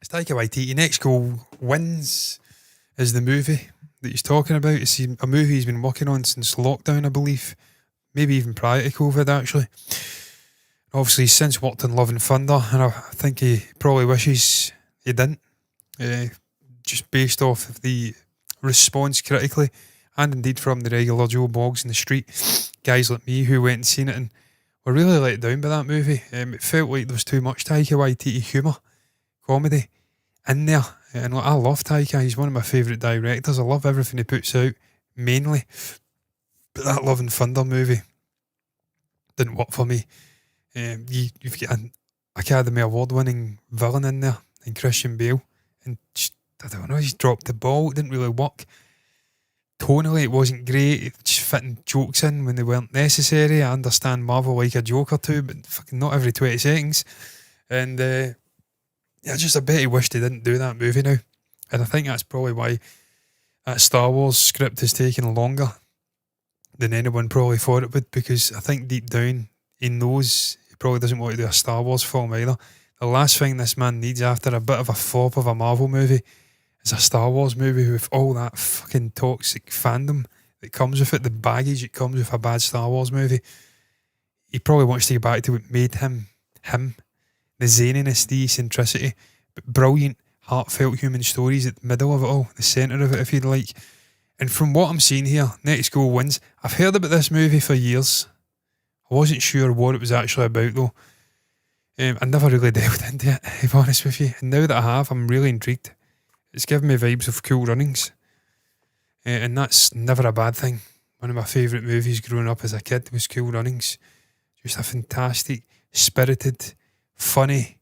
It's Taika Waititi. Next Goal Wins is the movie that he's talking about. It's a movie he's been working on since lockdown, I believe. Maybe even prior to COVID, actually. Obviously, he's since worked on Love and Thunder, and I think he probably wishes he didn't. Just based off of the response critically, and indeed from the regular Joe Boggs in the street, guys like me who went and seen it and were really let down by that movie. It felt like there was too much Taika Waititi humour, comedy in there. And I love Taika, he's one of my favourite directors. I love everything he puts out, mainly. But that Love and Thunder movie didn't work for me. You've got an Academy Award winning villain in there, and Christian Bale, and just, I don't know, he's dropped the ball. It didn't really work. Tonally, it wasn't great. It just fitting jokes in when they weren't necessary. I understand Marvel like a joke or two, but fucking not every 20 seconds. And I just bet he wished he didn't do that movie now. And I think that's probably why that Star Wars script has taken longer than anyone probably thought it would, because I think deep down he knows he probably doesn't want to do a Star Wars film either. The last thing this man needs after a bit of a flop of a Marvel movie is a Star Wars movie with all that fucking toxic fandom that comes with it, the baggage that comes with a bad Star Wars movie. He probably wants to get back to what made him, the zaniness, the eccentricity, but brilliant, heartfelt human stories at the middle of it all, the centre of it, if you'd like. And from what I'm seeing here, Next Goal Wins. I've heard about this movie for years. I wasn't sure what it was actually about though. I never really delved into it, to be honest with you. And now that I have, I'm really intrigued. It's given me vibes of Cool Runnings. And that's never a bad thing. One of my favourite movies growing up as a kid was Cool Runnings. Just a fantastic, spirited, funny,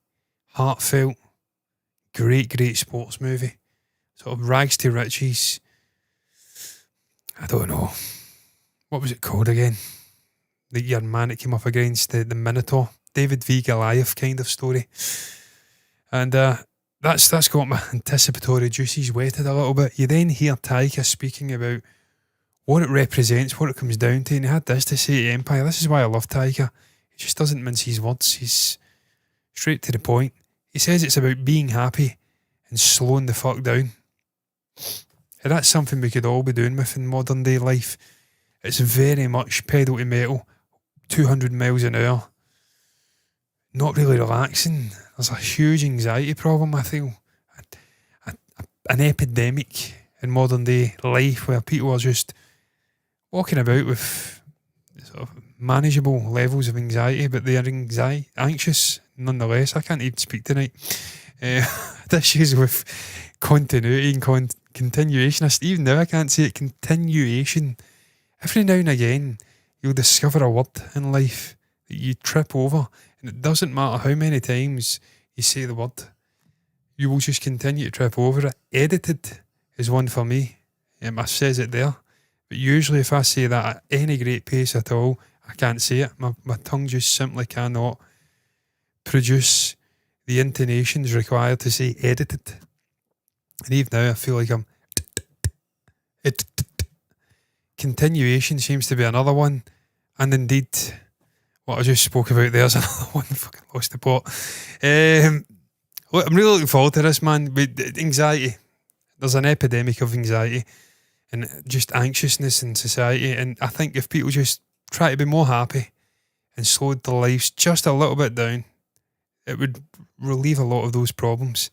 heartfelt, great sports movie. Sort of rags to riches. I don't know. What was it called again? The young man that came up against the Minotaur. David v Goliath kind of story. And that's got my anticipatory juices wetted a little bit. You then hear Taika speaking about what it represents, what it comes down to, and he had this to say to Empire. This is why I love Taika. He just doesn't mince his words. He's straight to the point. He says it's about being happy and slowing the fuck down. And that's something we could all be doing with in modern day life. It's very much pedal to metal, 200 miles an hour. Not really relaxing. There's a huge anxiety problem, I feel. An epidemic in modern day life where people are just walking about with sort of manageable levels of anxiety, but they are anxious nonetheless. I can't even speak tonight. Issues with continuity and continuation. Even now I can't say it. Continuation. Every now and again you'll discover a word in life that you trip over, and it doesn't matter how many times you say the word, you will just continue to trip over it. Edited is one for me. I says it there, but usually if I say that at any great pace at all, I can't say it. My tongue just simply cannot produce the intonations required to say edited. And even now I feel like I'm continuation seems to be another one, and indeed what I just spoke about there's another one. Fucking lost the plot. I'm really looking forward to this, man. But anxiety, there's an epidemic of anxiety and just anxiousness in society, and I think if people just try to be more happy and slowed their lives just a little bit down, it would relieve a lot of those problems.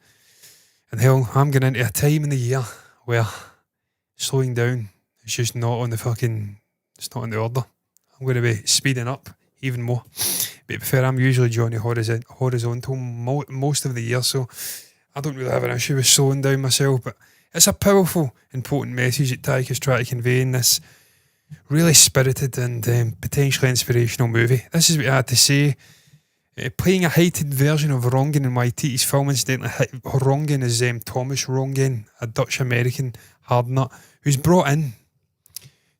And hell, I'm going into a time in the year where slowing down is just not on the fucking, it's not in the order. I'm going to be speeding up even more. But to be fair, I'm usually Johnny Horizontal most of the year, so I don't really have an issue with slowing down myself. But it's a powerful, important message that Taika's trying to convey in this really spirited and potentially inspirational movie. This is what I had to say. Playing a heightened version of Rongen in Waititi's film, incidentally. Rongen is Thomas Rongen, a Dutch-American hardnut, who's brought in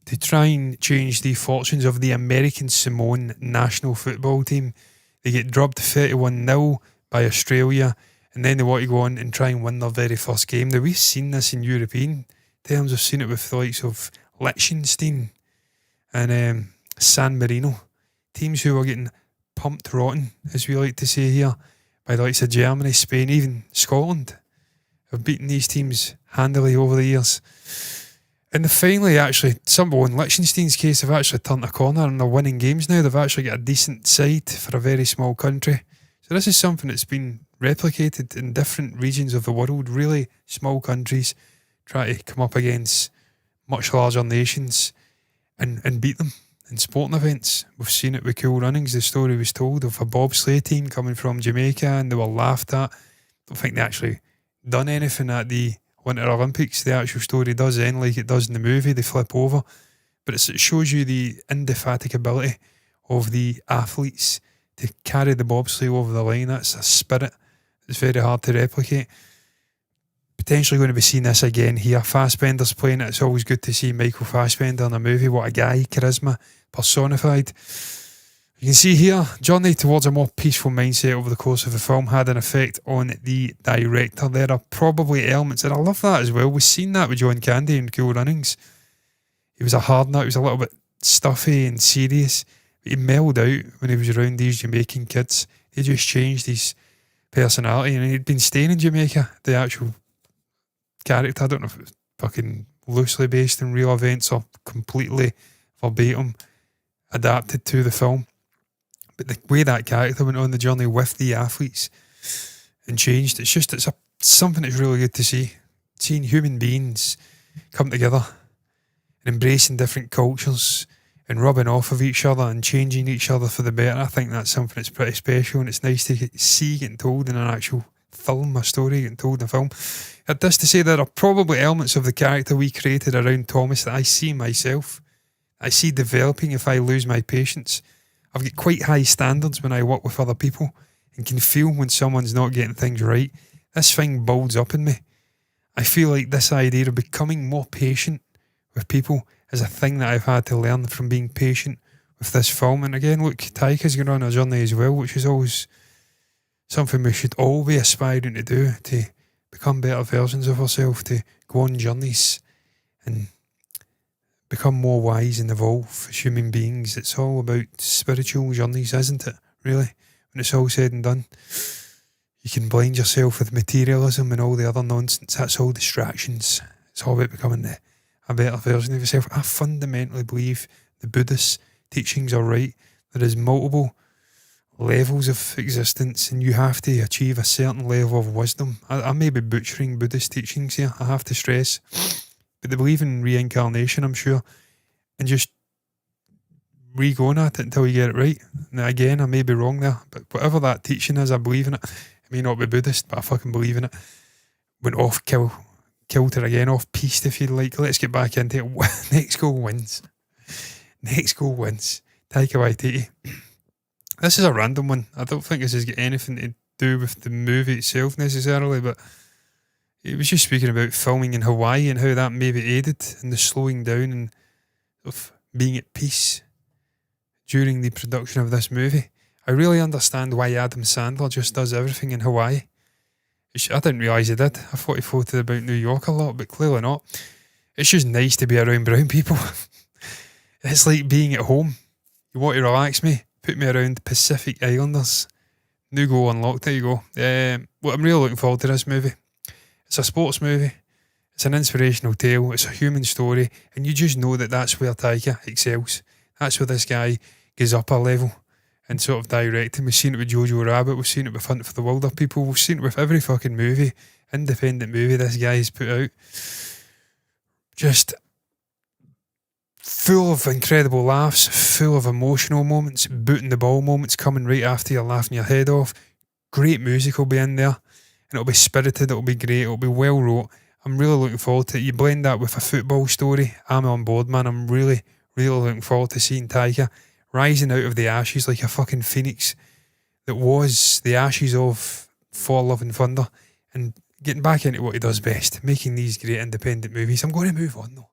to try and change the fortunes of the American Samoan national football team. They get drubbed 31-0 by Australia, and then they want to go on and try and win their very first game. Now, we've seen this in European terms. We've seen it with the likes of Liechtenstein and San Marino. Teams who are getting pumped rotten, as we like to say here, by the likes of Germany, Spain, even Scotland have beaten these teams handily over the years. And finally, actually, Sumbo in Liechtenstein's case, have actually turned a corner and they're winning games now. They've actually got a decent side for a very small country. So this is something that's been replicated in different regions of the world. Really small countries try to come up against much larger nations and beat them in sporting events. We've seen it with Cool Runnings. The story was told of a bobsleigh team coming from Jamaica and they were laughed at. I don't think they actually done anything at the Winter Olympics. The actual story does end like it does in the movie. They flip over. But it shows you the indefatigability of the athletes to carry the bobsleigh over the line. That's a spirit that's very hard to replicate. Potentially going to be seeing this again here. Fassbender's playing it. It's always good to see Michael Fassbender in a movie. What a guy. Charisma personified. You can see here, journey towards a more peaceful mindset over the course of the film had an effect on the director. There are probably elements, and I love that as well. We've seen that with John Candy in Cool Runnings. He was a hard nut. He was a little bit stuffy and serious. But he mellowed out when he was around these Jamaican kids. He just changed his personality, and he'd been staying in Jamaica. The actual character, I don't know if it was fucking loosely based in real events or completely verbatim adapted to the film. But the way that character went on the journey with the athletes and changed, it's something that's really good to see. Seeing human beings come together and embracing different cultures and rubbing off of each other and changing each other for the better. I think that's something that's pretty special, and it's nice to see getting told in an actual film, a story getting told in a film. At this to say, there are probably elements of the character we created around Thomas that I see myself. I see developing if I lose my patience. I've got quite high standards when I work with other people and can feel when someone's not getting things right. This thing builds up in me. I feel like this idea of becoming more patient with people is a thing that I've had to learn from being patient with this film. And again, look, Taika's going on a journey as well, which is always something we should all be aspiring to do, to become better versions of ourselves, to go on journeys and become more wise and evolve as human beings. It's all about spiritual journeys, isn't it? Really, when it's all said and done. You can blind yourself with materialism and all the other nonsense. That's all distractions. It's all about becoming a better version of yourself. I fundamentally believe the Buddhist teachings are right. There is multiple levels of existence and you have to achieve a certain level of wisdom. I may be butchering Buddhist teachings here, I have to stress. But they believe in reincarnation, I'm sure, and just re-going at it until you get it right. Now, again, I may be wrong there, but whatever that teaching is, I believe in it. I may not be Buddhist, but I fucking believe in it. Went off kilter again, off piste if you like. Let's get back into it. Next goal wins. Next goal wins. Taika Waititi. This is a random one. I don't think this has got anything to do with the movie itself necessarily, but he was just speaking about filming in Hawaii and how that maybe aided in the slowing down and of being at peace during the production of this movie. I really understand why Adam Sandler just does everything in Hawaii. I didn't realise he did. I thought he floated about New York a lot, but clearly not. It's just nice to be around brown people. It's like being at home. You want to relax me? Put me around Pacific Islanders. New goal unlocked. There you go. Well, I'm really looking forward to this movie. It's a sports movie. It's an inspirational tale. It's a human story. And you just know that that's where Taika excels. That's where this guy goes up a level and sort of directing. We've seen it with Jojo Rabbit. We've seen it with Hunt for the Wilder People. We've seen it with every fucking movie, independent movie this guy has put out. Just full of incredible laughs, full of emotional moments, booting the ball moments coming right after you're laughing your head off. Great music will be in there. And it'll be spirited, it'll be great, it'll be well wrote. I'm really looking forward to it. You blend that with a football story, I'm on board, man. I'm really, really looking forward to seeing Taika rising out of the ashes like a fucking phoenix that was the ashes of Thor Love and Thunder and getting back into what he does best, making these great independent movies. I'm going to move on though.